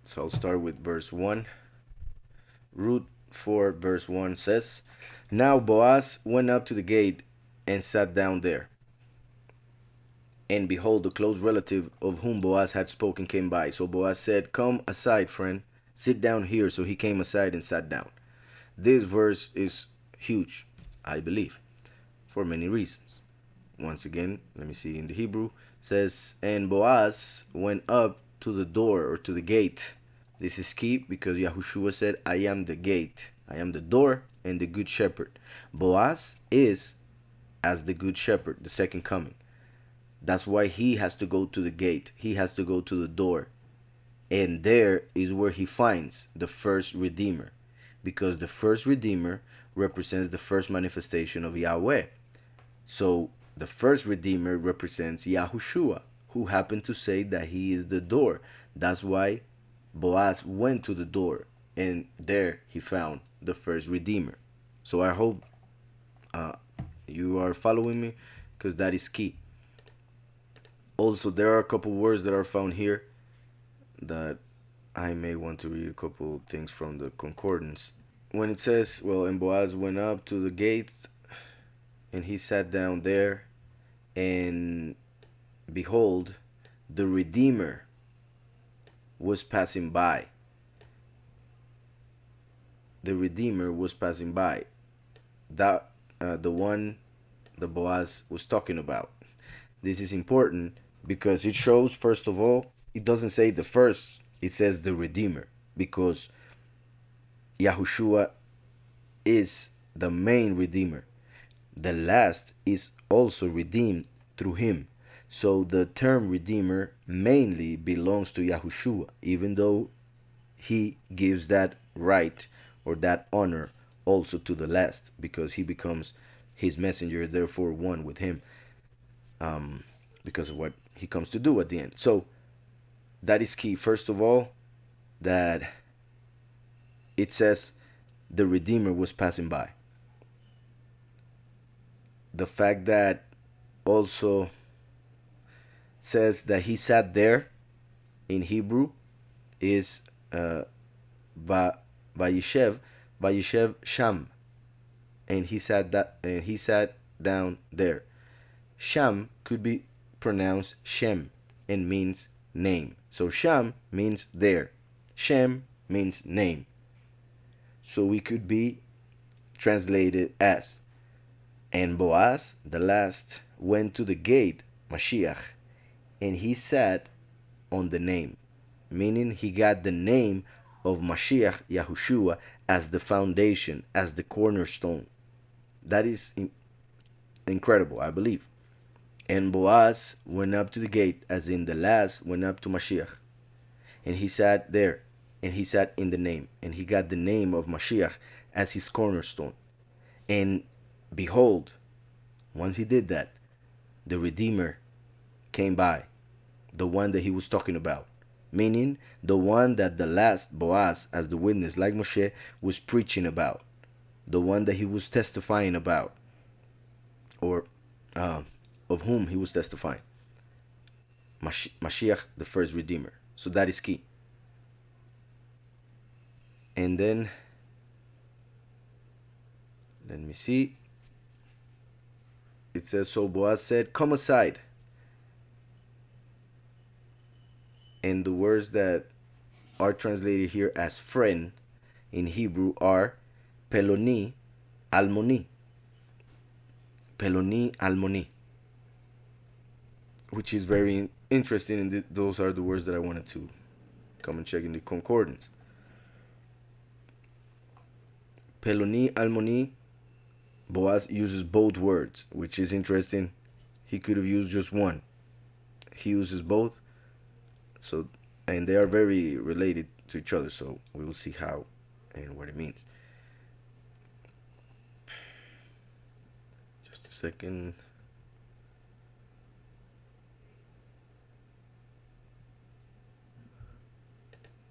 So I'll start with verse 1. Ruth 4, verse 1 says, Now Boaz went up to the gate and sat down there. And behold, the close relative of whom Boaz had spoken came by. So Boaz said, Come aside, friend, sit down here. So he came aside and sat down. This verse is huge, I believe, for many reasons. Once again, let me see in the Hebrew, it says, And Boaz went up to the door or to the gate. This is key because Yahushua said, I am the gate, I am the door and the good shepherd. Boaz is as the good shepherd, the second coming. That's why he has to go to the gate. He has to go to the door. And there is where he finds the first Redeemer. Because the first Redeemer represents the first manifestation of Yahweh. So the first Redeemer represents Yahushua, who happened to say that he is the door. That's why Boaz went to the door. And there he found the first Redeemer. So I hope uh, you are following me, because that is key. Also, there are a couple words that are found here that I may want to read a couple things from the concordance. When it says, well, and Boaz went up to the gate and he sat down there, and behold, the Redeemer was passing by. The Redeemer was passing by. That the one that Boaz was talking about. This is important because it shows, first of all, it doesn't say the first, it says the Redeemer, because Yahushua is the main Redeemer. The last is also redeemed through him. So the term Redeemer mainly belongs to Yahushua, even though he gives that right or that honor also to the last, because he becomes his messenger, therefore one with him, because of what he comes to do at the end. So that is key. First of all, that it says the Redeemer was passing by. The fact that also says that he sat there in Hebrew is Vayishev, Vayishev Sham, and he sat down there. Sham could be pronounced Shem and means name. So Sham means there. Shem means name. So we could be translated as, and Boaz, the last, went to the gate, Mashiach, and he sat on the name, meaning he got the name of Mashiach, Yahushua, as the foundation, as the cornerstone. That is incredible, I believe. And Boaz went up to the gate, as in the last went up to Mashiach, and he sat there, and he sat in the name, and he got the name of Mashiach as his cornerstone. And behold, once he did that, the Redeemer came by, the one that he was talking about, meaning the one that the last Boaz, as the witness, like Moshe, was preaching about, the one that he was testifying about, or of whom he was testifying. Mashiach, the first Redeemer. So that is key. And then, let me see. It says, So Boaz said, Come aside. And the words that are translated here as friend in Hebrew are Peloni Almoni. Peloni Almoni. Which is very interesting, and those are the words that I wanted to come and check in the concordance. Peloni Almoni, Boaz uses both words, which is interesting. He could have used just one. He uses both. So, and they are very related to each other, so we will see how and what it means. Just a second.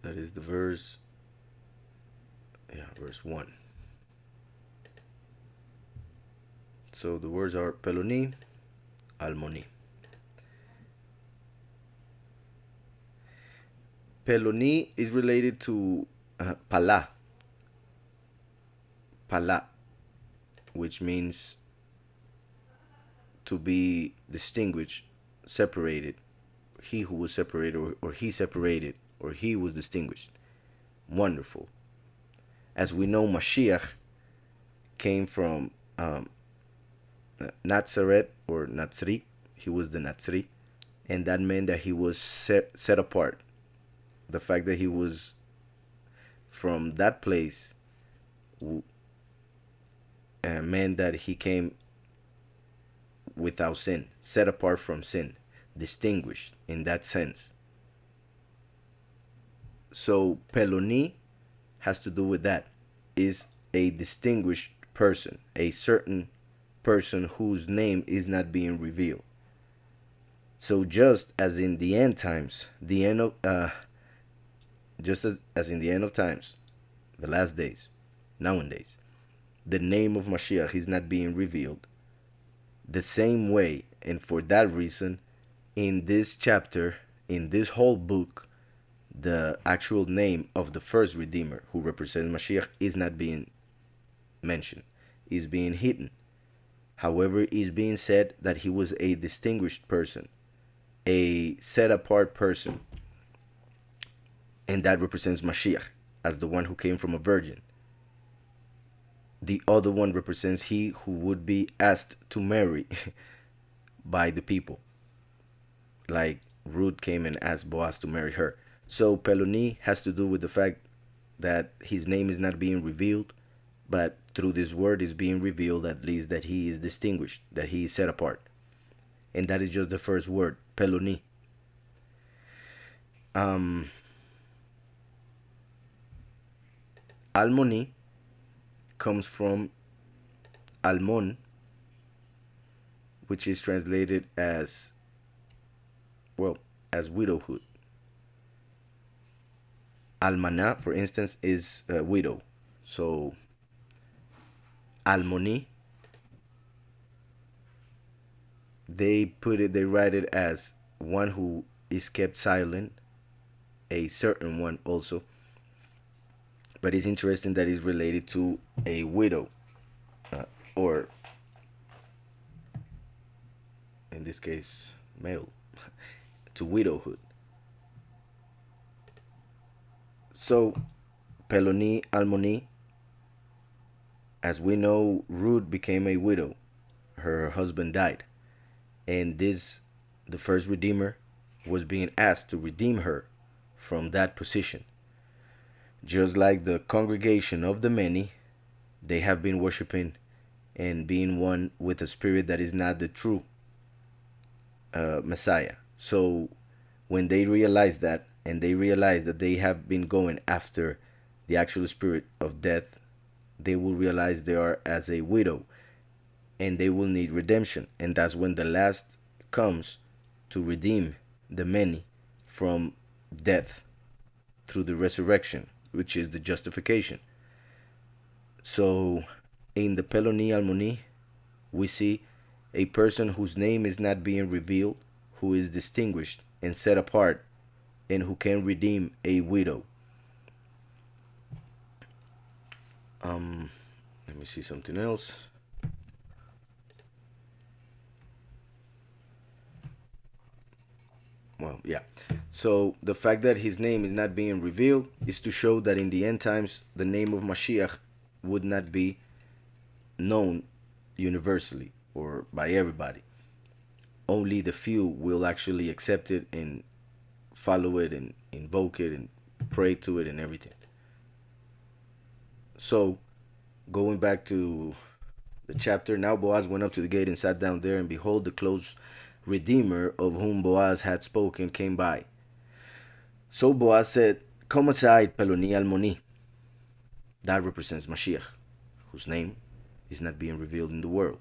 That is the verse. Yeah, verse 1. So the words are Peloni, Almoni. Peloni is related to Pala, Pala, which means to be distinguished, separated. He who was separated, or he separated, or he was distinguished. Wonderful. As we know, Mashiach came from Nazareth or Natsri. He was the Natsri. And that meant that he was set apart. The fact that he was from that place meant that he came without sin, set apart from sin, distinguished in that sense. So Peloni has to do with that. Is a distinguished person, a certain person whose name is not being revealed. So just as in the end times, the end of just as in the end of times, the last days, nowadays, the name of Mashiach is not being revealed. The same way, and for that reason, in this chapter, in this whole book, the actual name of the first Redeemer who represents Mashiach is not being mentioned, is being hidden. However, it is being said that he was a distinguished person, a set apart person, and that represents Mashiach as the one who came from a virgin. The other one represents he who would be asked to marry by the people, like Ruth came and asked Boaz to marry her. So Peloni has to do with the fact that his name is not being revealed, but through this word is being revealed at least that he is distinguished, that he is set apart. And that is just the first word, Peloni. Almoni comes from Almon, which is translated as, well, as widowhood. Almana, for instance, is a widow. So Almoni, they write it as one who is kept silent, a certain one also. But it's interesting that it's related to a widow, or in this case, male, to widowhood. So, Peloni, Almoni, as we know, Ruth became a widow. Her husband died. And the first Redeemer, was being asked to redeem her from that position. Just like the congregation of the many, they have been worshiping and being one with a spirit that is not the true Messiah. So when they realize that, and they realize that they have been going after the actual spirit of death, they will realize they are as a widow and they will need redemption. And that's when the last comes to redeem the many from death through the resurrection, which is the justification. So in the Peloni Almoni, we see a person whose name is not being revealed, who is distinguished and set apart, and who can redeem a widow. Let me see something else. Well, yeah. So the fact that his name is not being revealed is to show that in the end times, the name of Mashiach would not be known universally or by everybody. Only the few will actually accept it and follow it and invoke it and pray to it and everything. So, going back to the chapter, now Boaz went up to the gate and sat down there, and behold, the close Redeemer of whom Boaz had spoken came by. So Boaz said, "Come aside, Peloni Almoni." That represents Mashiach, whose name is not being revealed in the world.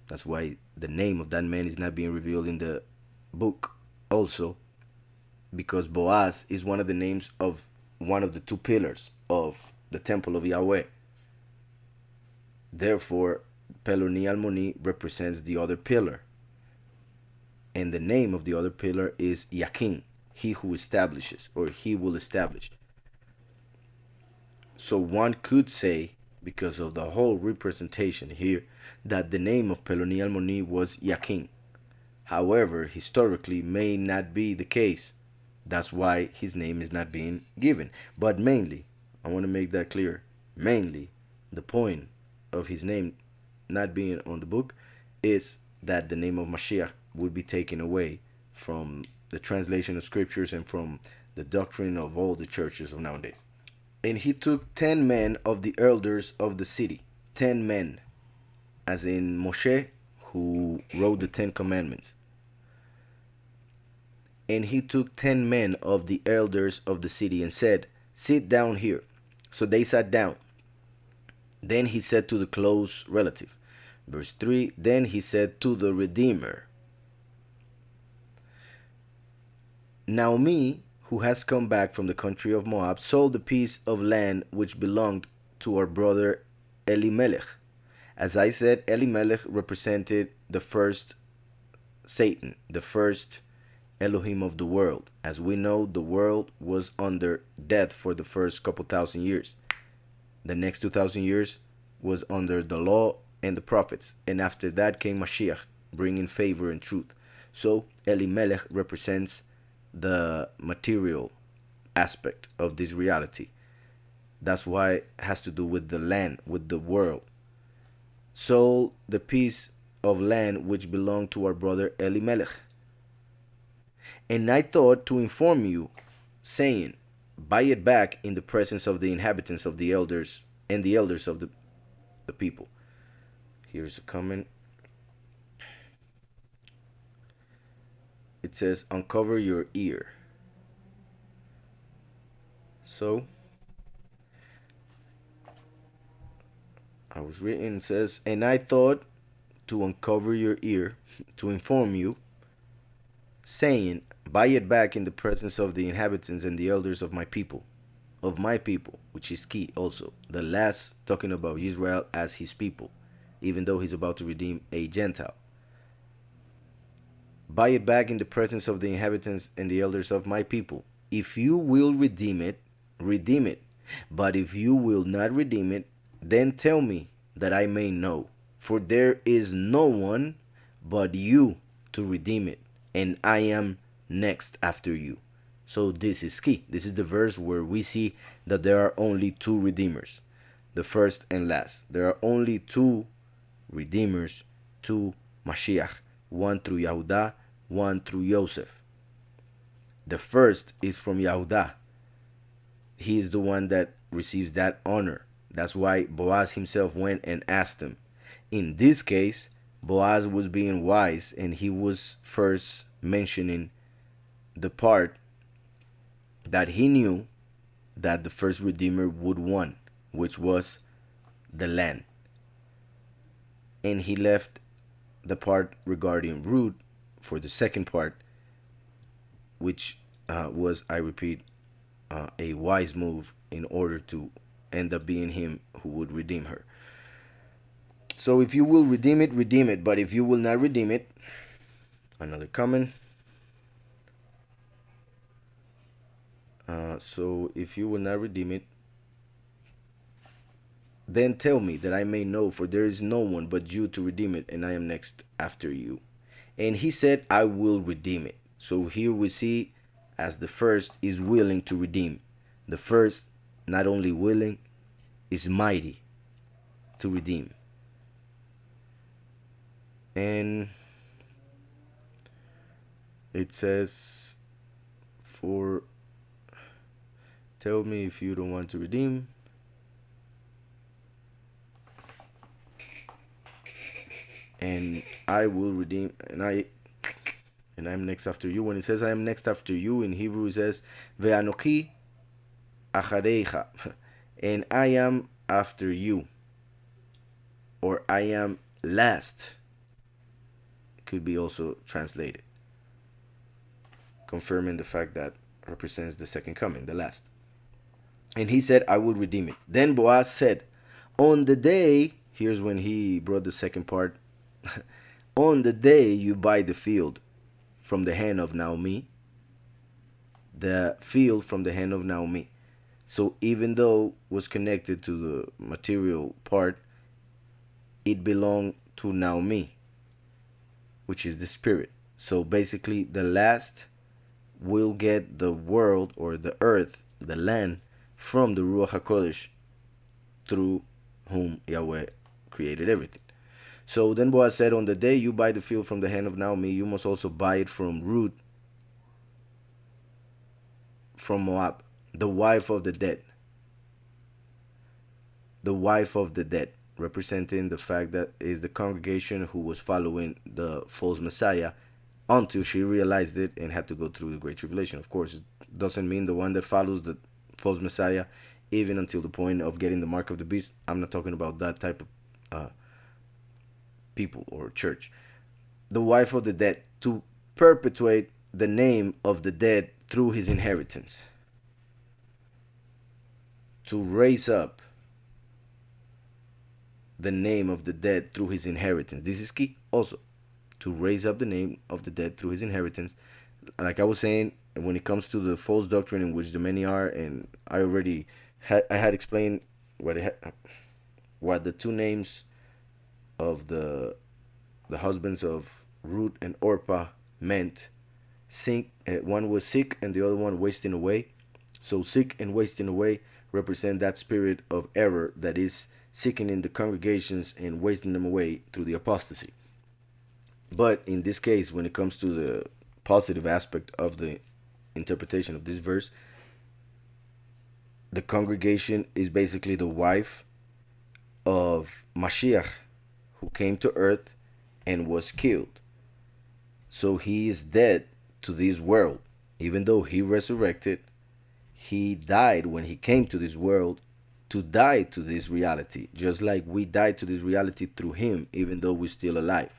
That's why the name of that man is not being revealed in the book also, because Boaz is one of the names of one of the two pillars of the temple of Yahweh. Therefore, Peloni Almoni represents the other pillar. And the name of the other pillar is Yakin. he who establishes, or he will establish. So one could say, because of the whole representation here, that the name of Peloni Almoni was Yakin. However, historically may not be the case. That's why his name is not being given. But mainly, I want to make that clear. Mainly, the point of his name not being on the book is that the name of Mashiach would be taken away from the translation of scriptures and from the doctrine of all the churches of nowadays. And he took 10 men of the elders of the city. 10 men, as in Moshe, who wrote the 10 commandments. And he took 10 men of the elders of the city and said, sit down here. So they sat down. Then he said to the close relative, verse 3, then he said to the Redeemer, Naomi, who has come back from the country of Moab, sold a piece of land which belonged to our brother Elimelech. As I said, Elimelech represented the first Satan, the first Elohim of the world. As we know, the world was under death for the first couple thousand years. The next 2,000 years was under the law and the prophets. And after that came Mashiach, bringing favor and truth. So Elimelech represents the material aspect of this reality. That's why it has to do with the land, with the world. Sold the piece of land which belonged to our brother Elimelech. And I thought to inform you, saying, buy it back in the presence of the inhabitants of the elders and the elders of the people. Here's a comment. It says, uncover your ear. So, I was reading, it says, and I thought to uncover your ear, to inform you, saying, buy it back in the presence of the inhabitants and the elders of my people, which is key also. The last talking about Israel as his people, even though he's about to redeem a Gentile. Buy it back in the presence of the inhabitants and the elders of my people. If you will redeem it, redeem it. But if you will not redeem it, then tell me that I may know. For there is no one but you to redeem it, and I am next after you. So this is key. This is the verse where we see that there are only two redeemers, the first and last. There are only two redeemers, two Mashiach, one through Yahudah, one through Joseph. The first is from Yahudah. He is the one that receives that honor. That's why Boaz himself went and asked him. In this case, Boaz was being wise, and he was first mentioning the part that he knew that the first Redeemer would want, which was the land. And he left the part regarding Ruth for the second part, which was, I repeat, a wise move in order to end up being him who would redeem her. So if you will redeem it, redeem it. But if you will not redeem it, another comment. So if you will not redeem it, then tell me that I may know, for there is no one but you to redeem it, and I am next after you. And he said, I will redeem it. So here we see, as the first is willing to redeem. The first, not only willing, is mighty to redeem. And it says, for tell me if you don't want to redeem. And I will redeem, and I'm next after you. When it says I am next after you, in Hebrew it says Ve'anochi achareicha, and I am after you, or I am last. Could be also translated, confirming the fact that represents the second coming, the last. And he said, I will redeem it. Then Boaz said, on the day, here's when he brought the second part, on the day you buy the field from the hand of Naomi, the field from the hand of Naomi. So even though was connected to the material part, it belonged to Naomi, which is the spirit. So basically, the last will get the world or the earth, the land, from the Ruach HaKodesh, through whom Yahweh created everything. So then Boaz said, on the day you buy the field from the hand of Naomi, you must also buy it from Ruth from Moab, the wife of the dead. The wife of the dead, representing the fact that is the congregation who was following the false Messiah until she realized it and had to go through the Great Tribulation. Of course, it doesn't mean the one that follows the false Messiah even until the point of getting the mark of the beast. I'm not talking about that type of people or church. The wife of the dead, to perpetuate the name of the dead through his inheritance, to raise up the name of the dead through his inheritance. This is key also, to raise up the name of the dead through his inheritance. Like I was saying, when it comes to the false doctrine in which the many are, and I already had explained what the two names of the husbands of Ruth and Orpah meant. One was sick and the other one wasting away. So sick and wasting away represent that spirit of error that is seeking in the congregations and wasting them away through the apostasy. But in this case, when it comes to the positive aspect of the interpretation of this verse, the congregation is basically the wife of Mashiach, who came to earth and was killed. So he is dead to this world. Even though he resurrected, he died when he came to this world to die to this reality, just like we died to this reality through him, even though we're still alive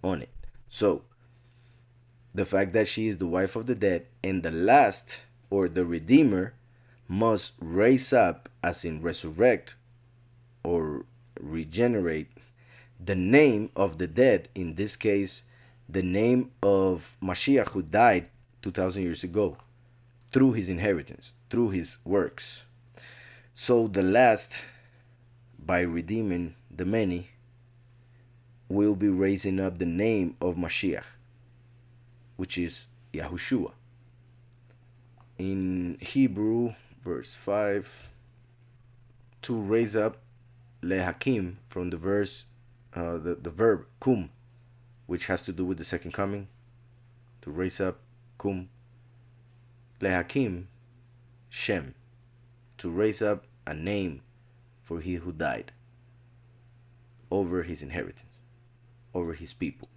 on it. So the fact that she is the wife of the dead and the last, or the redeemer, must raise up, as in resurrect or regenerate, the name of the dead, in this case the name of Mashiach, who died 2,000 years ago, through his inheritance, through his works. So the last, by redeeming the many, will be raising up the name of Mashiach, which is Yahushua. In Hebrew, verse 5, to raise up lehakim, from the verse, the verb kum, which has to do with the second coming. To raise up, kum. Lehakim, Shem, to raise up a name for he who died over his inheritance, over his people.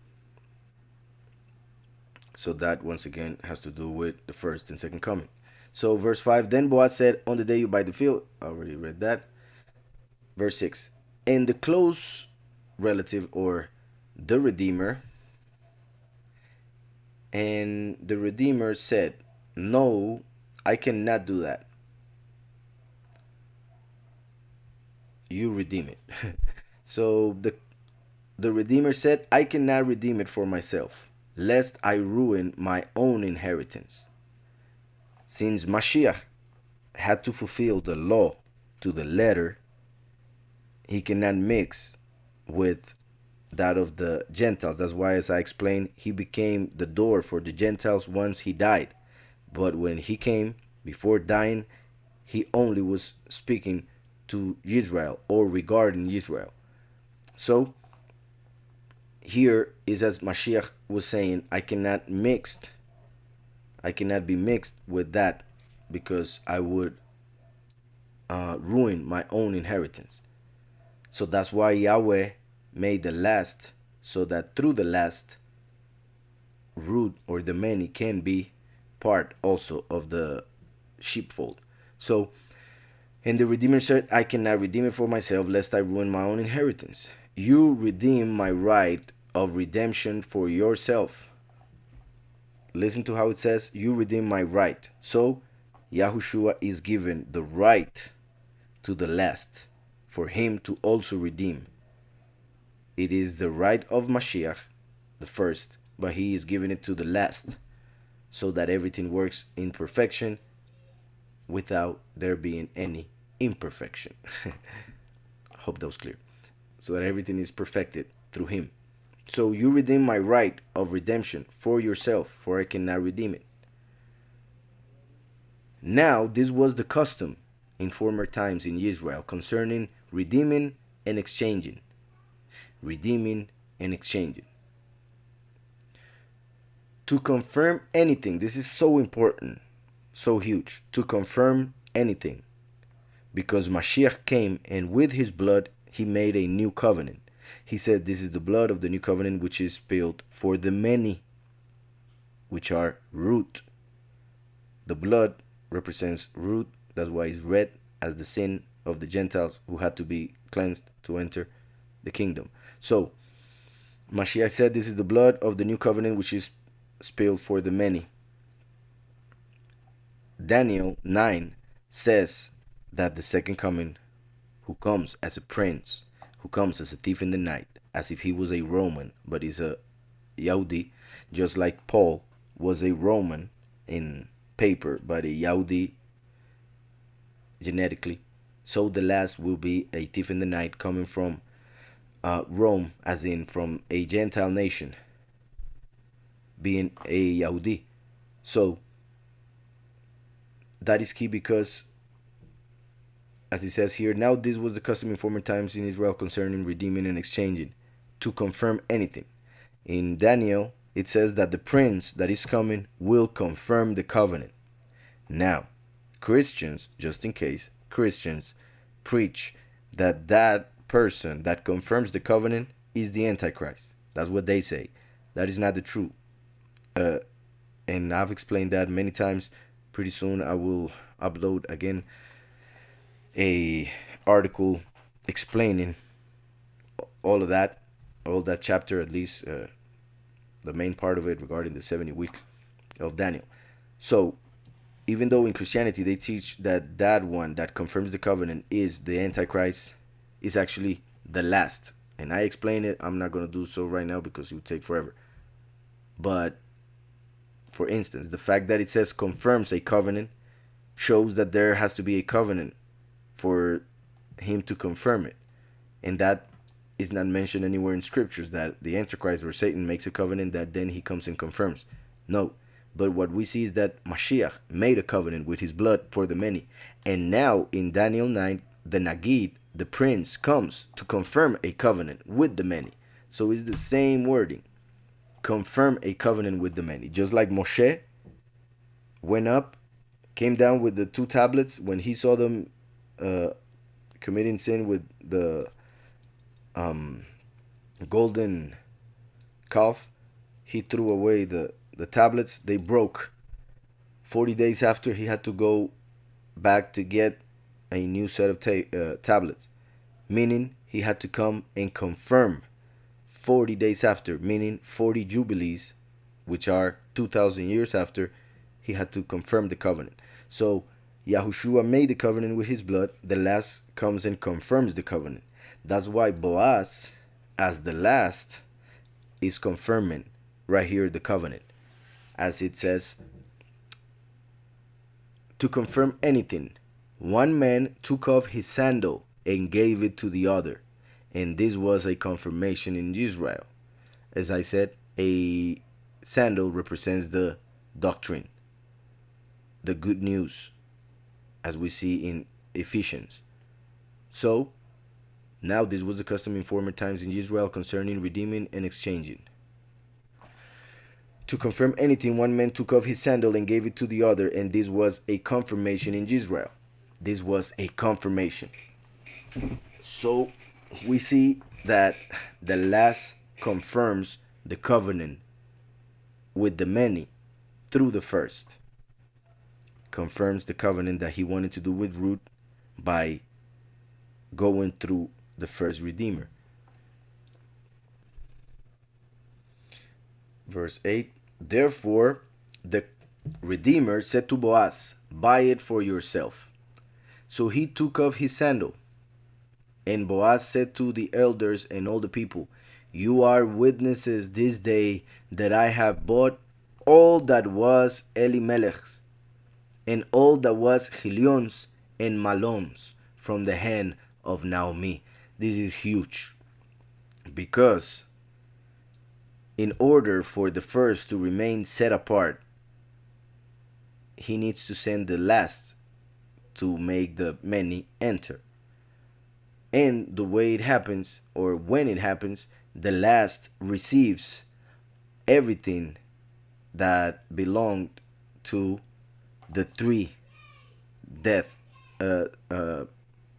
So that once again has to do with the first and second coming. So verse 5, then Boaz said, on the day you buy the field, I already read that. Verse 6, and the close relative, or the redeemer, and the redeemer said, no, I cannot do that. You redeem it. So the redeemer said, I cannot redeem it for myself, lest I ruin my own inheritance. Since Mashiach had to fulfill the law to the letter, he cannot mix with that of the Gentiles. That's why, as I explained, he became the door for the Gentiles once he died. But when he came, before dying, he only was speaking to Israel, or regarding Israel. So here is as Mashiach was saying, I cannot be mixed with that, because I would ruin my own inheritance. So that's why Yahweh made the last, so that through the last, Ruth, or the many, can be part also of the sheepfold. So, and the Redeemer said, I cannot redeem it for myself, lest I ruin my own inheritance. You redeem my right of redemption for yourself. Listen to how it says, you redeem my right. So Yahushua is given the right to the last for him to also redeem. It is the right of Mashiach, the first, but he is giving it to the last, so that everything works in perfection without there being any imperfection. Hope that was clear. So that everything is perfected through him. So you redeem my right of redemption for yourself, for I cannot redeem it. Now this was the custom in former times in Israel concerning redeeming and exchanging. Redeeming and exchanging. To confirm anything, this is so important, so huge. To confirm anything. Because Mashiach came and with his blood he made a new covenant. He said, this is the blood of the new covenant which is spilled for the many, which are Ruth. The blood represents Ruth. That's why it's red, as the sin of the Gentiles who had to be cleansed to enter the kingdom. So Mashiach said, this is the blood of the new covenant which is spilled for the many. Daniel 9 says that the second coming, who comes as a prince, who comes as a thief in the night, as if he was a Roman, but is a Yahudi, just like Paul was a Roman in paper, but a Yahudi genetically. So the last will be a thief in the night coming from Rome, as in from a Gentile nation, being a Yahudi. So that is key because, as it says here, now this was the custom in former times in Israel concerning redeeming and exchanging, to confirm anything. In Daniel, it says that the prince that is coming will confirm the covenant. Now, Christians, just in case, Christians preach that that person that confirms the covenant is the Antichrist. That's what they say. That is not the truth. And I've explained that many times. Pretty soon I will upload again a article explaining all of that, all that chapter, at least the main part of it regarding the 70 weeks of Daniel. So even though in Christianity they teach that that one that confirms the covenant is the Antichrist, is actually the last. And I explain it. I'm not going to do so right now because it would take forever. But for instance, the fact that it says confirms a covenant shows that there has to be a covenant for him to confirm it. And that is not mentioned anywhere in scriptures, that the Antichrist or Satan makes a covenant that then he comes and confirms. No. But what we see is that Mashiach made a covenant with his blood for the many. And now in Daniel 9, the Nagid, the prince, comes to confirm a covenant with the many. So it's the same wording. Confirm a covenant with the many. Just like Moshe went up, came down with the two tablets when he saw them committing sin with the golden calf. He threw away the tablets. They broke. 40 days after, he had to go back to get a new set of tablets, meaning he had to come and confirm 40 days after, meaning 40 jubilees, which are 2,000 years after, he had to confirm the covenant. So Yahushua made the covenant with his blood. The last comes and confirms the covenant. That's why Boaz, as the last, is confirming right here the covenant. As it says, to confirm anything, one man took off his sandal and gave it to the other. And this was a confirmation in Israel. As I said, a sandal represents the doctrine, the good news, as we see in Ephesians. So, now this was the custom in former times in Israel concerning redeeming and exchanging. To confirm anything, one man took off his sandal and gave it to the other, and this was a confirmation in Israel. This was a confirmation. So, we see that the last confirms the covenant with the many through the first. Confirms the covenant that he wanted to do with Ruth by going through the first Redeemer. Verse 8, therefore the Redeemer said to Boaz, buy it for yourself. So he took off his sandal. And Boaz said to the elders and all the people, you are witnesses this day that I have bought all that was Elimelech's, and all that was Chilion's and Malon's from the hand of Naomi. This is huge because in order for the first to remain set apart, he needs to send the last to make the many enter. And the way it happens, or when it happens, the last receives everything that belonged to the three death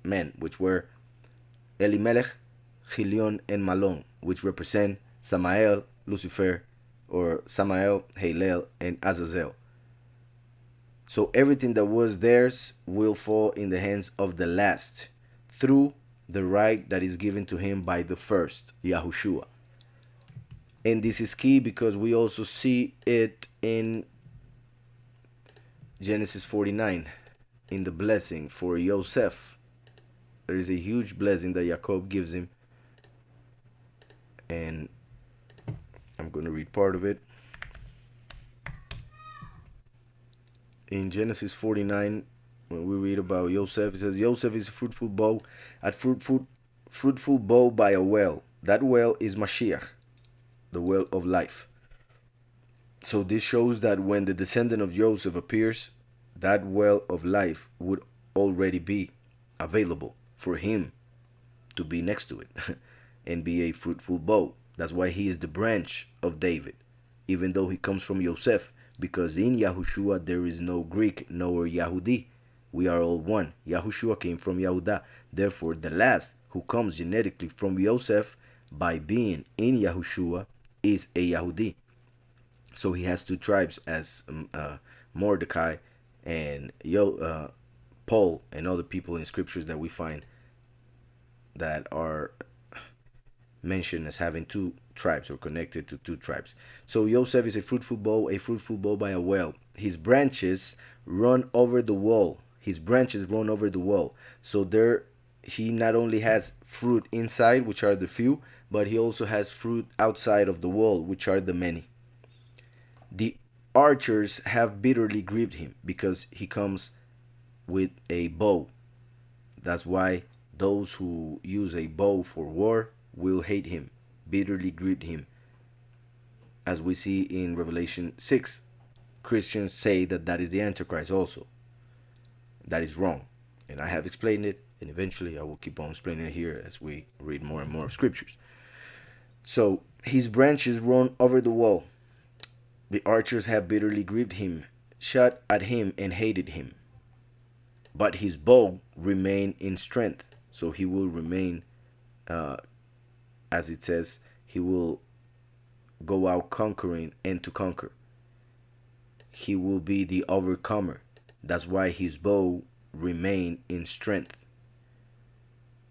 men, which were Elimelech, Chilion, and Malon, which represent Samael, Lucifer, or Samael, Halel, and Azazel. So everything that was theirs will fall in the hands of the last through the right that is given to him by the first, Yahushua. And this is key because we also see it in Genesis 49, in the blessing for Yosef. There is a huge blessing that Jacob gives him. And I'm going to read part of it. In Genesis 49, when we read about Yosef, it says, Yosef is a fruitful bow, fruitful bow by a well. That well is Mashiach, the well of life. So this shows that when the descendant of Joseph appears, that well of life would already be available for him to be next to it and be a fruitful bow. That's why he is the branch of David, even though he comes from Yosef, because in Yahushua there is no Greek nor Yahudi. We are all one. Yahushua came from Yahudah. Therefore, the last who comes genetically from Yosef by being in Yahushua is a Yahudi. So he has two tribes as Mordecai and Paul and other people in scriptures that we find that are mentioned as having two tribes or connected to two tribes. So Yosef is a fruitful bow by a well. His branches run over the wall. So there he not only has fruit inside, which are the few, but he also has fruit outside of the wall, which are the many. The archers have bitterly grieved him because he comes with a bow. That's why those who use a bow for war will hate him, bitterly grieved him. As we see in Revelation 6, Christians say that that is the Antichrist also. That is wrong. And I have explained it, and eventually I will keep on explaining it here as we read more and more of scriptures. So his branches run over the wall. The archers have bitterly grieved him, shot at him, and hated him. But his bow remained in strength. So he will remain, as it says, he will go out conquering and to conquer. He will be the overcomer. That's why his bow remained in strength.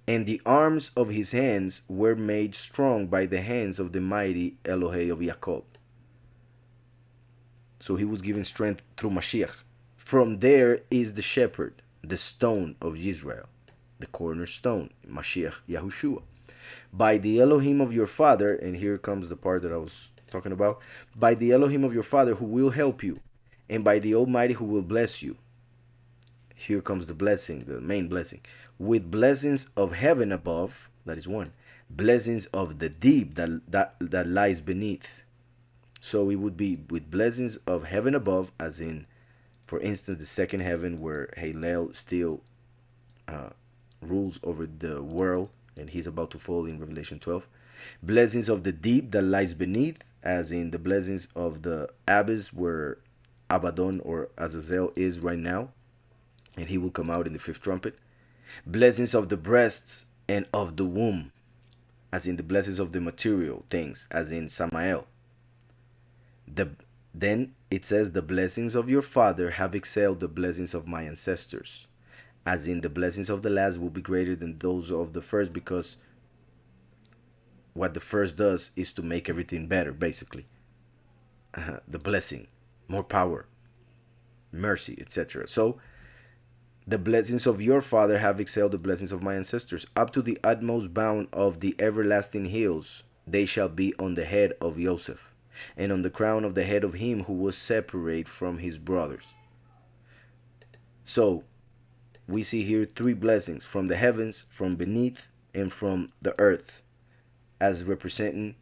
And the arms of his hands were made strong by the hands of the mighty Elohe of Jacob. So he was given strength through Mashiach. From there is the shepherd, the stone of Israel, the cornerstone, Mashiach, Yahushua. By the Elohim of your father, and here comes the part that I was talking about, by the Elohim of your father who will help you, and by the Almighty who will bless you. Here comes the blessing, the main blessing. With blessings of heaven above, that is one. Blessings of the deep that lies beneath. So it would be with blessings of heaven above, as in, for instance, the second heaven where Halel still rules over the world, and he's about to fall in Revelation 12. Blessings of the deep that lies beneath, as in the blessings of the abyss where Abaddon or Azazel is right now, and he will come out in the fifth trumpet. Blessings of the breasts and of the womb, as in the blessings of the material things, as in Samael. Then it says, the blessings of your father have excelled the blessings of my ancestors, as in the blessings of the last will be greater than those of the first, because what the first does is to make everything better, basically. The blessing, more power, mercy, etc. So the blessings of your father have excelled the blessings of my ancestors. Up to the utmost bound of the everlasting hills, they shall be on the head of Joseph. and on the crown of the head of him who was separate from his brothers. So we see here three blessings from the heavens, from beneath, and from the earth, as representing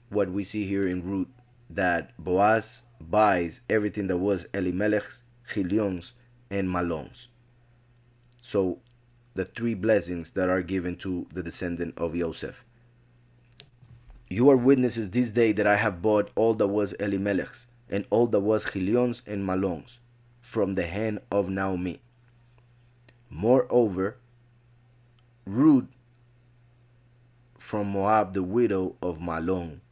what we see here in Ruth, that Boaz buys everything that was Elimelech's, Chilion's, and Malon's. So the three blessings that are given to the descendant of Joseph. You are witnesses this day that I have bought all that was Elimelech's, and all that was Chilion's and Malon's, from the hand of Naomi. Moreover, Ruth from Moab, the widow of Malon,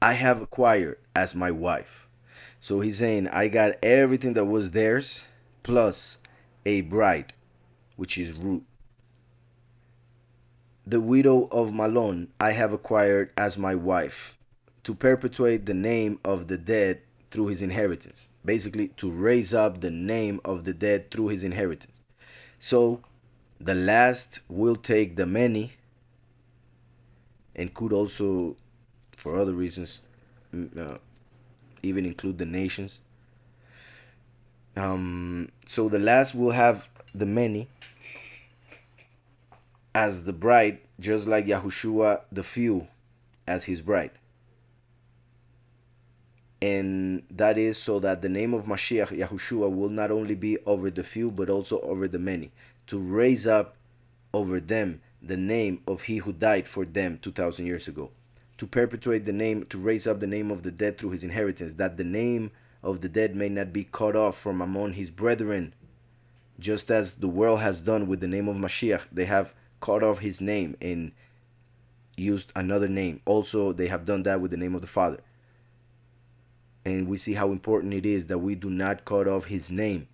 I have acquired as my wife. So he's saying, I got everything that was theirs, plus a bride, which is Ruth. The widow of Malon I have acquired as my wife, to perpetuate the name of the dead through his inheritance. Basically, to raise up the name of the dead through his inheritance. So, the last will take the many, and could also, for other reasons, even include the nations. So the last will have the many as the bride, just like Yahushua the few as his bride. And that is so that the name of Mashiach, Yahushua, will not only be over the few, but also over the many, to raise up over them the name of he who died for them 2,000 years ago, to perpetuate the name, to raise up the name of the dead through his inheritance, that the name of the dead may not be cut off from among his brethren, just as the world has done with the name of Mashiach. They have cut off his name and used another name. Also, they have done that with the name of the Father. And we see how important it is that we do not cut off his name,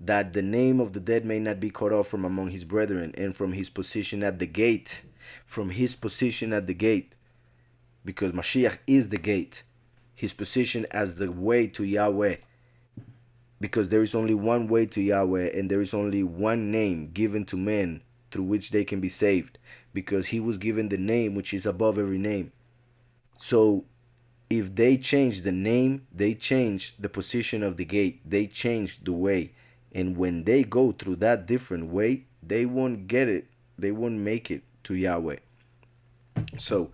that the name of the dead may not be cut off from among his brethren, and from his position at the gate, from his position at the gate, because Mashiach is the gate, his position as the way to Yahweh, because there is only one way to Yahweh, and there is only one name given to men through which they can be saved, because he was given the name which is above every name. So if they change the name, they change the position of the gate, they change the way, and when they go through that different way, they won't get it, they won't make it to Yahweh. So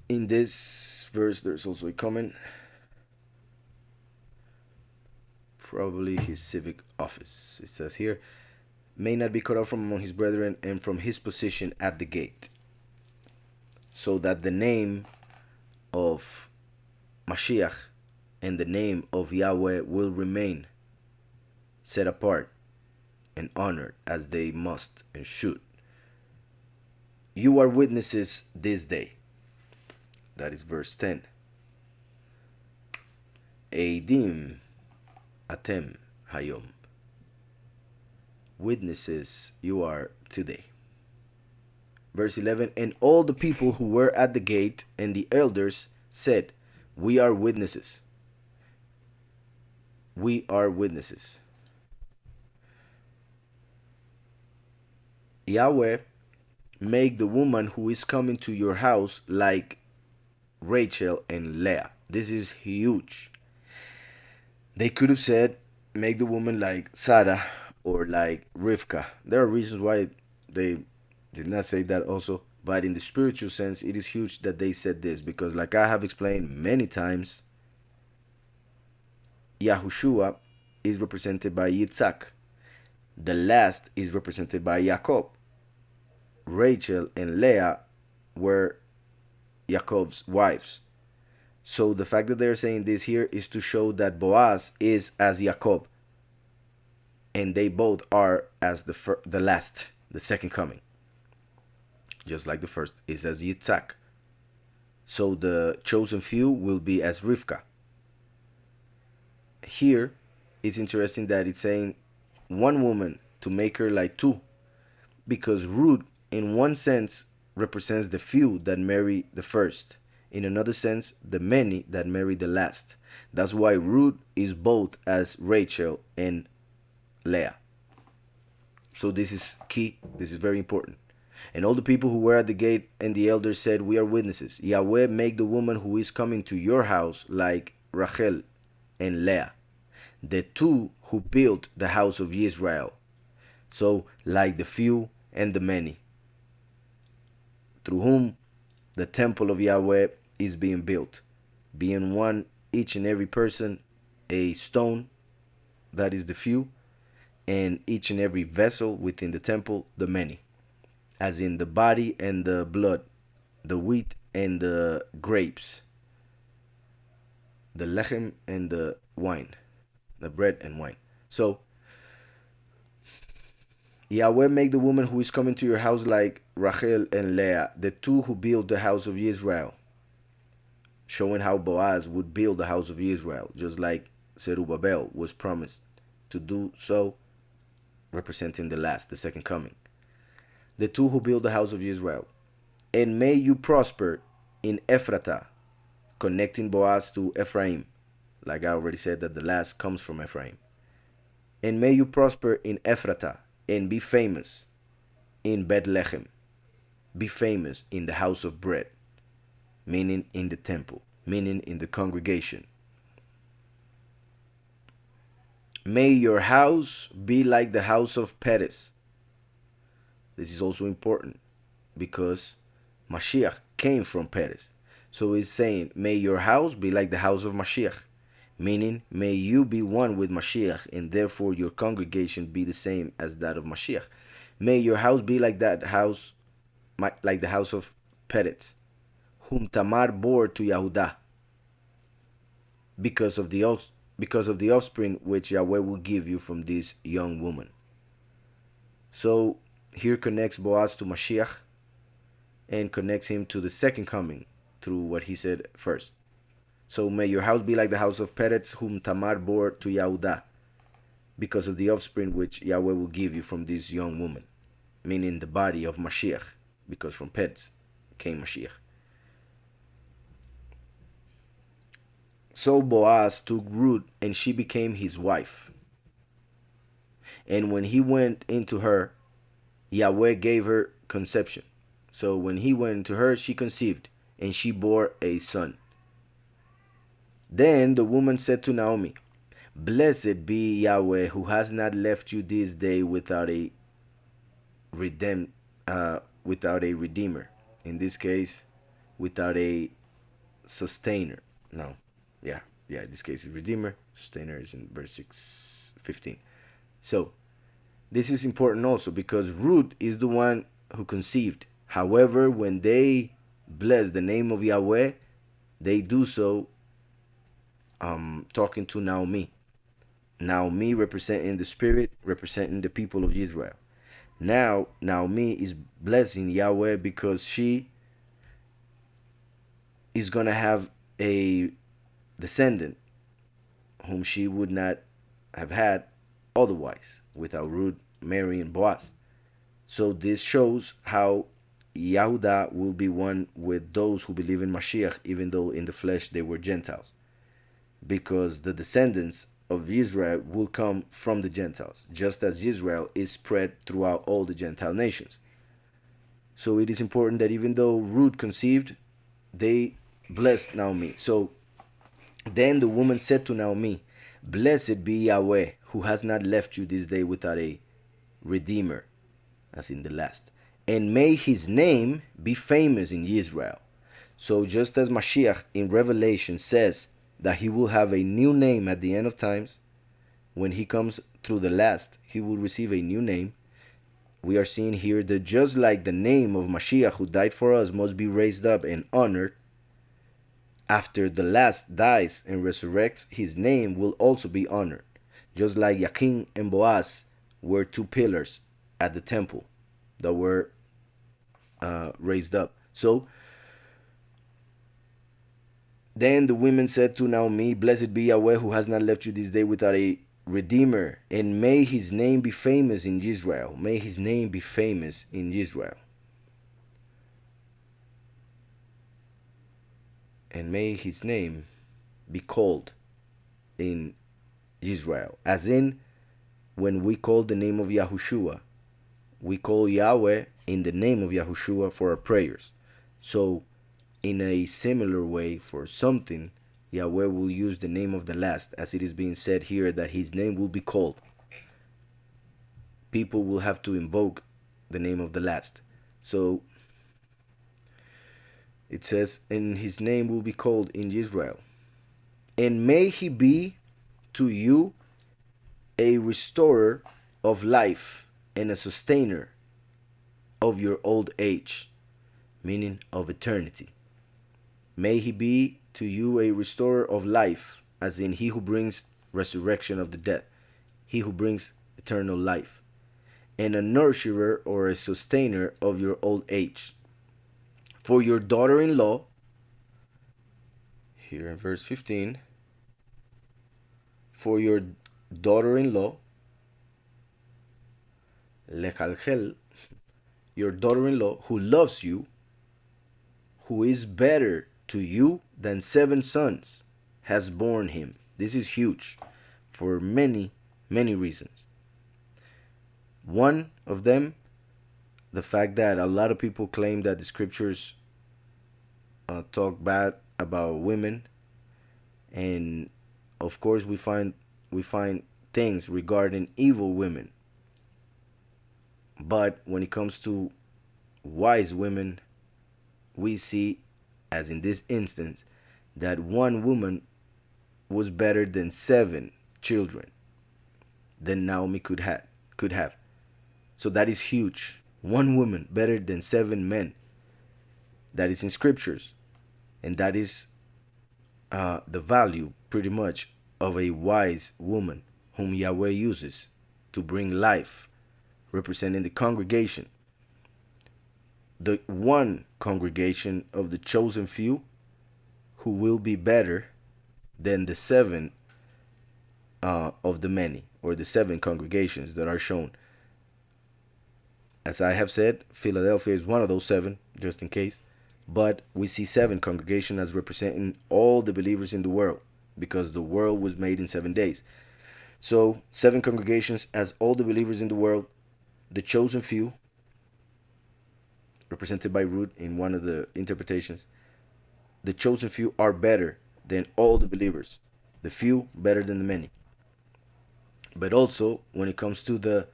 in this verse there's also a comment, probably his civic office. It says here, may not be cut off from among his brethren, and from his position at the gate, so that the name of Mashiach and the name of Yahweh will remain set apart and honored as they must and should. You are witnesses this day. That is verse 10. Eidim atem hayom. Witnesses you are today. Verse 11, and all the people who were at the gate and the elders said, we are witnesses. We are witnesses. Yahweh, make the woman who is coming to your house like Rachel and Leah. This is huge. They could have said, make the woman like Sarah or like Rivka. There are reasons why they did not say that also, but in the spiritual sense, it is huge that they said this, because like I have explained many times, Yahushua is represented by Yitzhak. The last is represented by Jacob. Rachel and Leah were Jacob's wives. So the fact that they're saying this here is to show that Boaz is as Jacob, and they both are as the last, the second coming. Just like the first is as Yitzhak. So the chosen few will be as Rivka. Here, it's interesting that it's saying one woman to make her like two, because Ruth, in one sense, represents the few that marry the first. In another sense, the many that marry the last. That's why Ruth is both as Rachel and Leah. So this is key. This is very important. And all the people who were at the gate and the elders said, we are witnesses. Yahweh make the woman who is coming to your house like Rachel and Leah, the two who built the house of Israel. So, like the few and the many, through whom the temple of Yahweh is being built, being one, each and every person, a stone, that is the few, and each and every vessel within the temple, the many, as in the body and the blood, the wheat and the grapes, the lechem and the wine, the bread and wine. So, Yahweh make the woman who is coming to your house like Rachel and Leah, the two who built the house of Israel, showing how Boaz would build the house of Israel, just like Zerubbabel was promised to do so, representing the second coming. The two who build the house of Israel. And may you prosper in Ephratah, connecting Boaz to Ephraim, like I already said that the last comes from Ephraim. And may you prosper in Ephratah, and be famous in Bethlehem, be famous in the house of bread, meaning in the temple, meaning in the congregation. May your house be like the house of Perez. This is also important because Mashiach came from Perez. So he's saying, may your house be like the house of Mashiach, meaning may you be one with Mashiach, and therefore your congregation be the same as that of Mashiach. May your house be like that house, like the house of Perez, whom Tamar bore to Yahudah, because of the offspring which Yahweh will give you from this young woman. So here connects Boaz to Mashiach and connects him to the second coming through what he said first. So may your house be like the house of Perez, whom Tamar bore to Yahudah, because of the offspring which Yahweh will give you from this young woman, meaning the body of Mashiach, because from Perez came Mashiach. So Boaz took Ruth, and she became his wife. And when he went into her, Yahweh gave her conception. So when he went into her, she conceived, and she bore a son. Then the woman said to Naomi, blessed be Yahweh, who has not left you this day without a redeemer. In this case, without a sustainer. No, yeah. In this case, is redeemer. Sustainer is in verse 15. So this is important also because Ruth is the one who conceived. However, when they bless the name of Yahweh, they do so talking to Naomi. Naomi representing the spirit, representing the people of Israel. Now Naomi is blessing Yahweh because she is going to have a descendant whom she would not have had otherwise without Ruth marrying Boaz. So this shows how Yahudah will be one with those who believe in Mashiach, even though in the flesh they were Gentiles, because the descendants of Israel will come from the Gentiles, just as Israel is spread throughout all the Gentile nations. So it is important that even though Ruth conceived, they blessed Naomi. So then the woman said to Naomi, blessed be Yahweh, who has not left you this day without a redeemer, as in the last. And may his name be famous in Israel. So just as Mashiach in Revelation says that he will have a new name at the end of times, when he comes through the last, he will receive a new name. We are seeing here that just like the name of Mashiach who died for us must be raised up and honored, after the last dies and resurrects, his name will also be honored. Just like Yakin and Boaz were two pillars at the temple that were raised up. So then the women said to Naomi, blessed be Yahweh, who has not left you this day without a redeemer, and may his name be famous in Israel. May his name be famous in Israel. And may his name be called in Israel. As in, when we call the name of Yahushua, we call Yahweh in the name of Yahushua for our prayers. So, in a similar way, for something, Yahweh will use the name of the last, as it is being said here that his name will be called. People will have to invoke the name of the last. So, it says, and his name will be called in Israel. And may he be to you a restorer of life and a sustainer of your old age, meaning of eternity. May he be to you a restorer of life, as in he who brings resurrection of the dead, he who brings eternal life, and a nurturer or a sustainer of your old age. For your daughter-in-law, here in verse 15, for your daughter-in-law, lechalchel, your daughter-in-law who loves you, who is better to you than 7 sons, has borne him. This is huge for many, many reasons. One of them, the fact that a lot of people claim that the scriptures talk bad about women, and of course we find things regarding evil women. But when it comes to wise women, we see, as in this instance, that one woman was better than 7 children than Naomi could have. So that is huge. One woman better than 7 men. That is in scriptures. And that is the value, pretty much, of a wise woman whom Yahweh uses to bring life, representing the congregation. The one congregation of the chosen few who will be better than the 7 of the many, or the 7 congregations that are shown. As I have said, Philadelphia is one of those 7, just in case. But we see 7 congregations as representing all the believers in the world, because the world was made in 7 days. So 7 congregations as all the believers in the world, the chosen few, represented by Ruth in one of the interpretations. The chosen few are better than all the believers. The few better than the many. But also, when it comes to the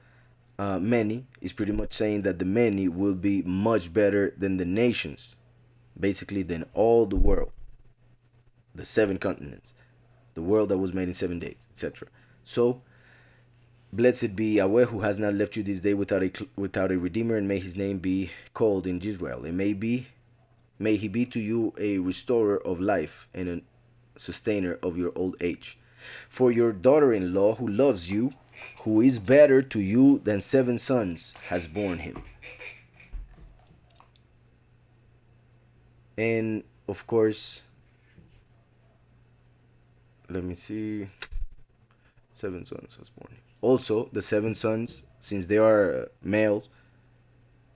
many, is pretty much saying that the many will be much better than the nations, basically than all the world, the 7 continents, the world that was made in 7 days, etc. So, blessed be Yahweh, who has not left you this day without a redeemer, and may his name be called in Israel. And may he be to you a restorer of life and a sustainer of your old age. For your daughter-in-law who loves you, who is better to you than 7 sons, has borne him. And of course, let me see, 7 sons has borne him. Also, the 7 sons, since they are males,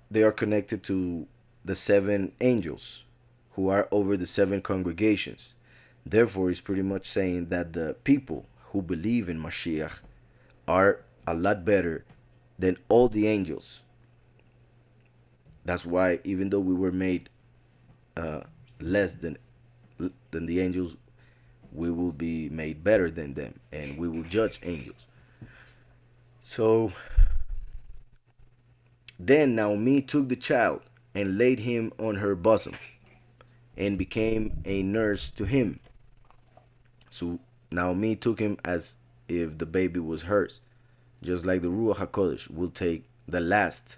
they are connected to the 7 angels who are over the 7 congregations. Therefore, it's pretty much saying that the people who believe in Mashiach are a lot better than all the angels. That's why, even though we were made less than the angels, we will be made better than them, and we will judge angels. So then Naomi took the child and laid him on her bosom, and became a nurse to him. So Naomi took him as if the baby was hers, just like the Ruach HaKodesh will take the last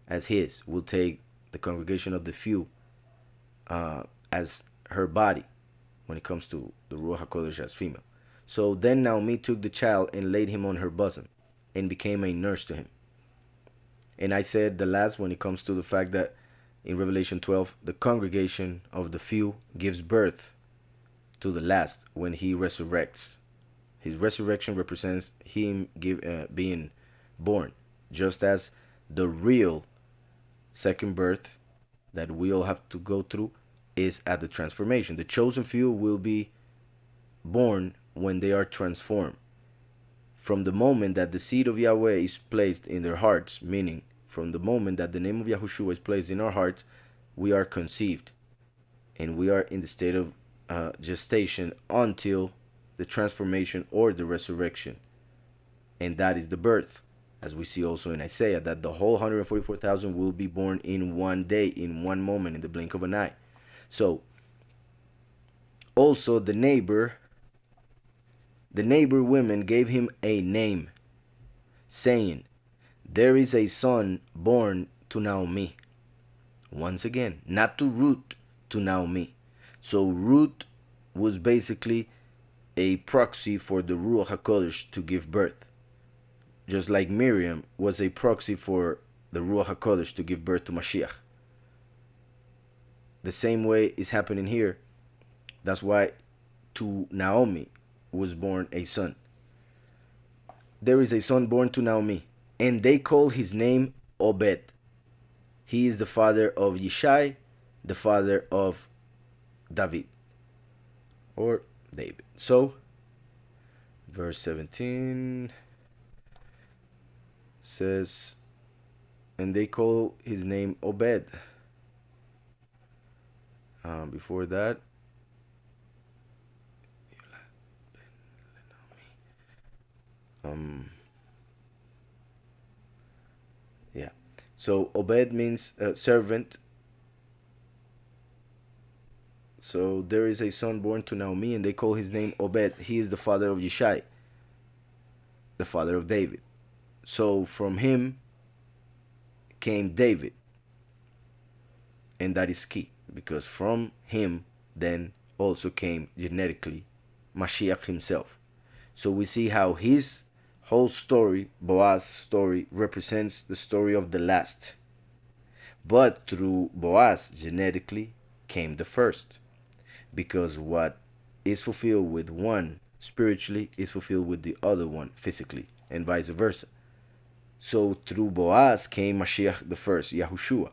as his, will take the congregation of the few as her body when it comes to the Ruach HaKodesh as female. So then Naomi took the child and laid him on her bosom, and became a nurse to him. And I said the last, when it comes to the fact that in Revelation 12, the congregation of the few gives birth to the last when he resurrects. His resurrection represents him being born, just as the real second birth that we all have to go through is at the transformation. The chosen few will be born when they are transformed. From the moment that the seed of Yahweh is placed in their hearts, meaning From the moment that the name of Yahushua is placed in our hearts, we are conceived. And we are in the state of gestation until the transformation or the resurrection. And that is the birth. As we see also in Isaiah, that the whole 144,000 will be born in one day, in one moment, in the blink of an eye. So, also the neighbor women gave him a name, saying, there is a son born to Naomi. Once again, not to Ruth, to Naomi. So Ruth was basically a proxy for the Ruach HaKodesh to give birth. Just like Miriam was a proxy for the Ruach HaKodesh to give birth to Mashiach. The same way is happening here. That's why to Naomi was born a son. There is a son born to Naomi, and they call his name Obed. He is the father of Yishai, the father of David, or David. So, verse 17 says, and they call his name Obed. Before that, yeah. So Obed means servant. So there is a son born to Naomi, and they call his name Obed. He is the father of Yishai, the father of David. So from him came David. And that is key, because from him then also came genetically Mashiach himself. So we see how his whole story, Boaz's story, represents the story of the last. But through Boaz, genetically, came the first. Because what is fulfilled with one spiritually is fulfilled with the other one physically, and vice versa. So through Boaz came Mashiach the first, Yahushua,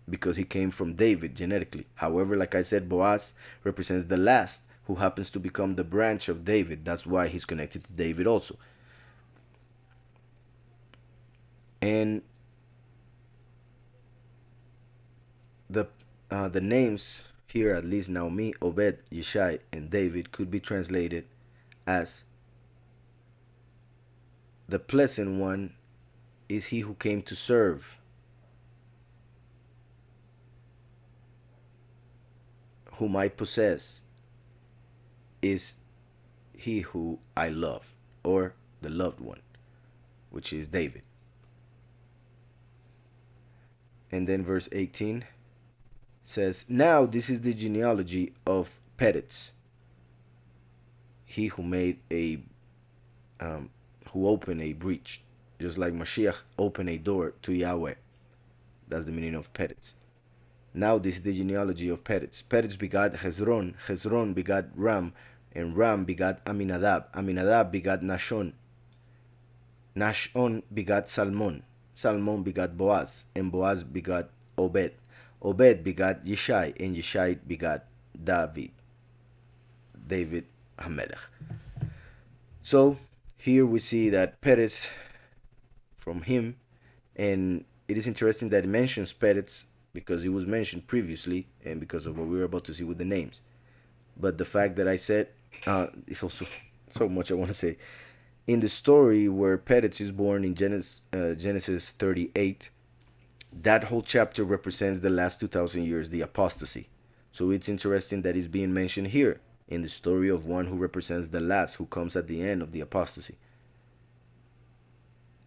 because he came from David genetically. However, like I said, Boaz represents the last, who happens to become the branch of David. That's why he's connected to David also. And the names here, at least Naomi, Obed, Yishai, and David, could be translated as the pleasant one is he who came to serve, whom I possess is he who I love, or the loved one, which is David. And then verse 18 says, now this is the genealogy of Peretz, he who made a who opened a breach, just like Mashiach opened a door to Yahweh. That's the meaning of Peretz. Now this is the genealogy of Peretz. Peretz begat Hezron, Hezron begat Ram, and Ram begat Aminadab. Aminadab begat Nashon. Nashon begat Salmon. Salmon begat Boaz, and Boaz begat Obed. Obed begat Yishai, and Yishai begat David. David HaMelech. So here we see that Peretz, from him, and it is interesting that it mentions Peretz because it was mentioned previously, and because of what we were about to see with the names. But the fact that I said, is also so much I want to say. In the story where Peretz is born in Genesis 38, that whole chapter represents the last 2,000 years, the apostasy. So it's interesting that it's being mentioned here in the story of one who represents the last, who comes at the end of the apostasy.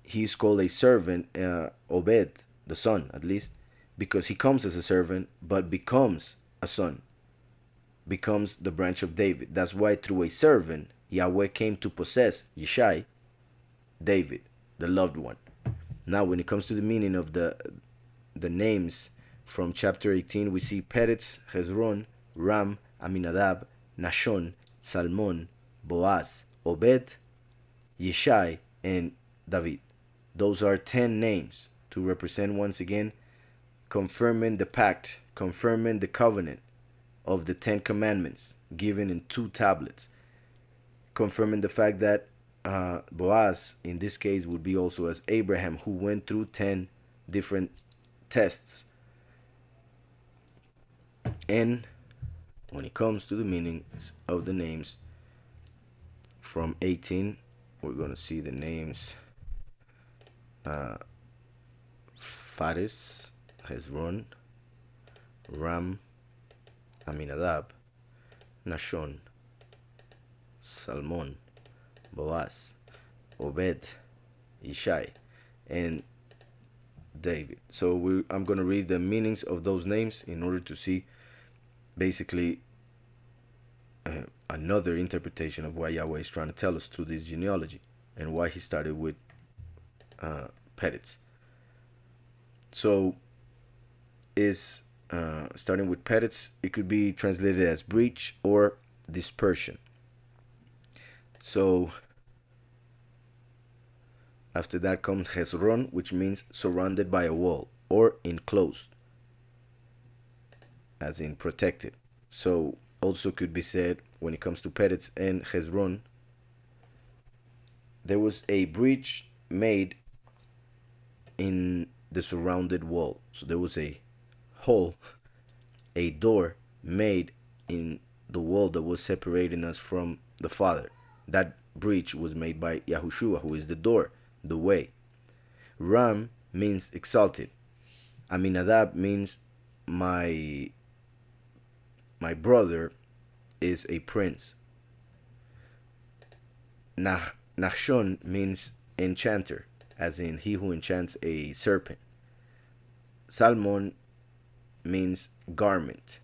He's called a servant, Obed, the son at least, because he comes as a servant but becomes a son, becomes the branch of David. That's why through a servant Yahweh came to possess Yishai, David, the loved one. Now when it comes to the meaning of the names from chapter 18, we see Peretz, Hezron, Ram, Aminadab, Nashon, Salmon, Boaz, Obed, Yishai, and David. Those are 10 names to represent, once again, confirming the pact, confirming the covenant of the 10 commandments given in 2 tablets, confirming the fact that Boaz in this case would be also as Abraham, who went through 10 different tests. And when it comes to the meanings of the names, from 18, we're going to see the names Fares, Hezron, Ram, Aminadab, Nashon, Salmon, Boaz, Obed, Ishai, and David. So I'm going to read the meanings of those names in order to see basically another interpretation of what Yahweh is trying to tell us through this genealogy and why he started with Peretz. So is starting with Peretz, it could be translated as breach or dispersion. So after that comes Hezron, which means surrounded by a wall or enclosed, as in protected. So also could be said when it comes to Peretz and Hezron, there was a breach made in the surrounded wall. So there was a hole, a door made in the wall that was separating us from the Father. That breach was made by Yahushua, who is the door, the way. Ram means exalted. Aminadab means my brother is a prince. Nachshon means enchanter, as in he who enchants a serpent. Salmon means garment.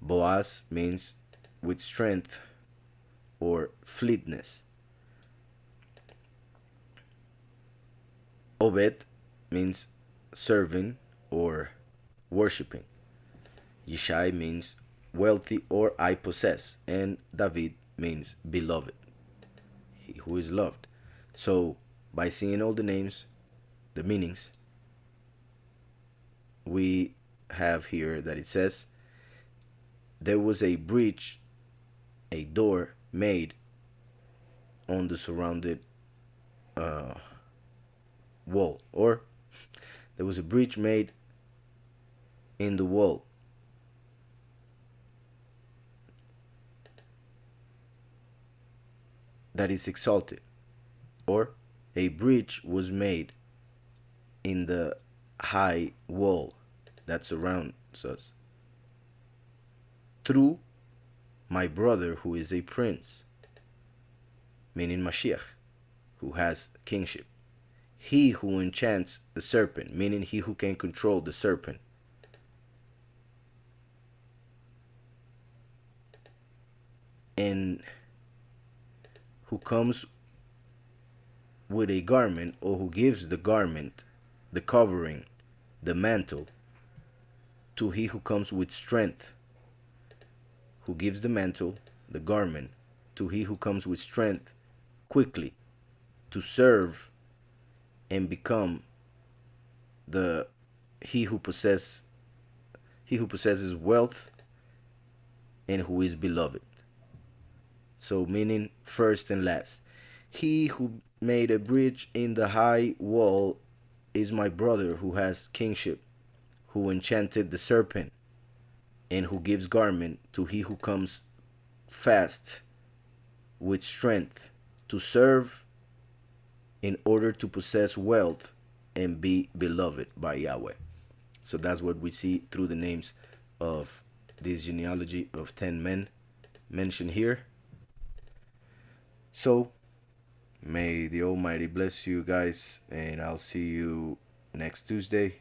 Boaz means with strength or fleetness. Obed means serving or worshiping. Yishai means wealthy or I possess. And David means beloved, he who is loved. So by seeing all the names, the meanings, we have here that it says there was a breach, a door made on the surrounded wall, or there was a breach made in the wall that is exalted, or a breach was made in the high wall that surrounds us through my brother who is a prince, meaning Mashiach, who has kingship. He who enchants the serpent, meaning he who can control the serpent. And who comes with a garment, or who gives the garment, the covering, the mantle, to he who comes with strength. Who gives the mantle, the garment, to he who comes with strength quickly to serve and become the he who possesses wealth and who is beloved. So meaning first and last. He who made a breach in the high wall is my brother who has kingship, who enchanted the serpent, and who gives garment to he who comes fast with strength to serve in order to possess wealth and be beloved by Yahweh. So that's what we see through the names of this genealogy of 10 men mentioned here. So may the Almighty bless you guys, and I'll see you next Tuesday.